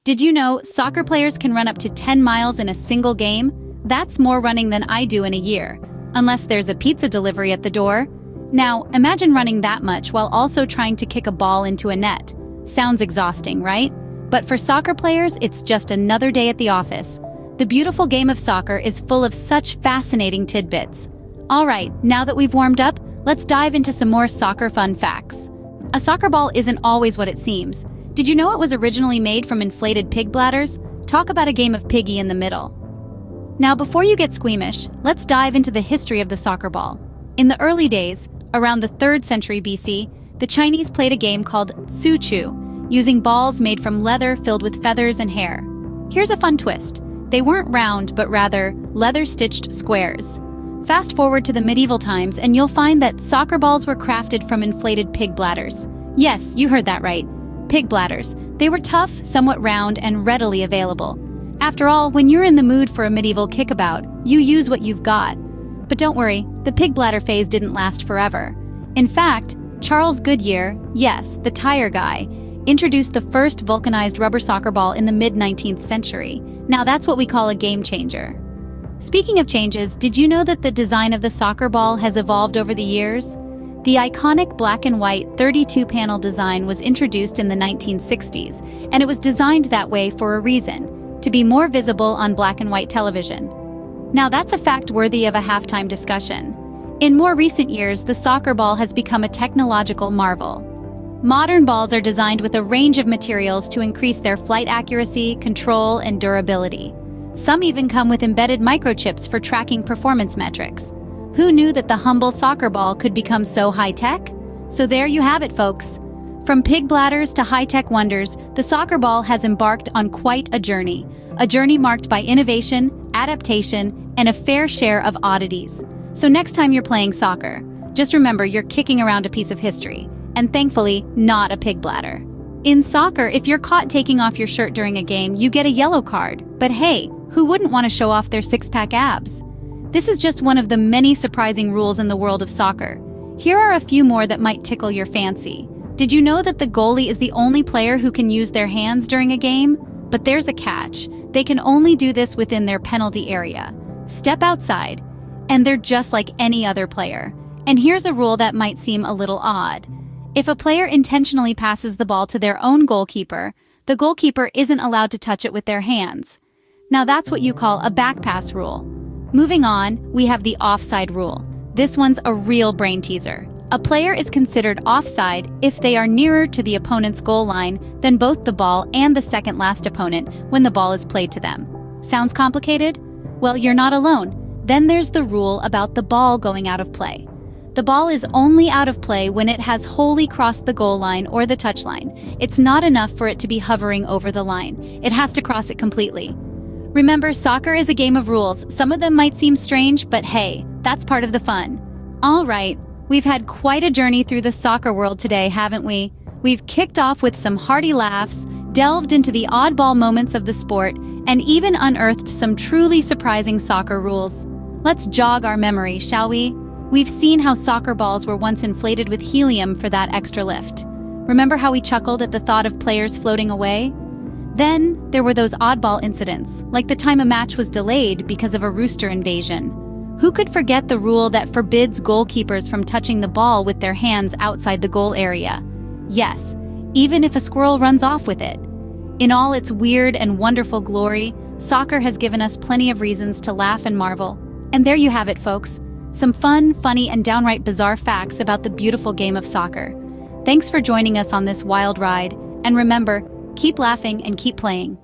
Did you know soccer players can run up to 10 miles in a single game? That's more running than I do in a year, unless there's a pizza delivery at the door. Now, imagine running that much while also trying to kick a ball into a net. Sounds exhausting, right? But for soccer players, it's just another day at the office. The beautiful game of soccer is full of such fascinating tidbits. All right, now that we've warmed up, let's dive into some more soccer fun facts. A soccer ball isn't always what it seems. Did you know it was originally made from inflated pig bladders? Talk about a game of piggy in the middle. Now, before you get squeamish, let's dive into the history of the soccer ball. In the early days, around the 3rd century BC, the Chinese played a game called Tsu Chu, using balls made from leather filled with feathers and hair. Here's a fun twist. They weren't round, but rather leather-stitched squares. Fast forward to the medieval times, and you'll find that soccer balls were crafted from inflated pig bladders. Yes, you heard that right. Pig bladders. They were tough, somewhat round, and readily available. After all, when you're in the mood for a medieval kickabout, you use what you've got. But don't worry, the pig bladder phase didn't last forever. In fact, Charles Goodyear, yes, the tire guy, introduced the first vulcanized rubber soccer ball in the mid-19th century. Now that's what we call a game changer. Speaking of changes, did you know that the design of the soccer ball has evolved over the years? The iconic black and white 32-panel design was introduced in the 1960s, and it was designed that way for a reason: to be more visible on black and white television. Now that's a fact worthy of a halftime discussion. In more recent years, the soccer ball has become a technological marvel. Modern balls are designed with a range of materials to increase their flight accuracy, control, and durability. Some even come with embedded microchips for tracking performance metrics. Who knew that the humble soccer ball could become so high-tech? So there you have it, folks. From pig bladders to high-tech wonders, the soccer ball has embarked on quite a journey marked by innovation, adaptation, and a fair share of oddities. So next time you're playing soccer, just remember you're kicking around a piece of history, and thankfully, not a pig bladder. In soccer, if you're caught taking off your shirt during a game, you get a yellow card. But hey, who wouldn't want to show off their six-pack abs? This is just one of the many surprising rules in the world of soccer. Here are a few more that might tickle your fancy. Did you know that the goalie is the only player who can use their hands during a game? But there's a catch. They can only do this within their penalty area. Step outside, and they're just like any other player. And here's a rule that might seem a little odd. If a player intentionally passes the ball to their own goalkeeper, the goalkeeper isn't allowed to touch it with their hands. Now that's what you call a back pass rule. Moving on, we have the offside rule. This one's a real brain teaser. A player is considered offside if they are nearer to the opponent's goal line than both the ball and the second last opponent when the ball is played to them. Sounds complicated? Well, you're not alone. Then there's the rule about the ball going out of play. The ball is only out of play when it has wholly crossed the goal line or the touch line. It's not enough for it to be hovering over the line. It has to cross it completely. Remember, soccer is a game of rules. Some of them might seem strange, but hey, that's part of the fun. All right, we've had quite a journey through the soccer world today, haven't we? We've kicked off with some hearty laughs, delved into the oddball moments of the sport, and even unearthed some truly surprising soccer rules. Let's jog our memory, shall we? We've seen how soccer balls were once inflated with helium for that extra lift. Remember how we chuckled at the thought of players floating away? Then, there were those oddball incidents, like the time a match was delayed because of a rooster invasion. Who could forget the rule that forbids goalkeepers from touching the ball with their hands outside the goal area? Yes, even if a squirrel runs off with it. In all its weird and wonderful glory, soccer has given us plenty of reasons to laugh and marvel. And there you have it, folks. Some fun, funny, and downright bizarre facts about the beautiful game of soccer. Thanks for joining us on this wild ride, and remember, keep laughing and keep playing.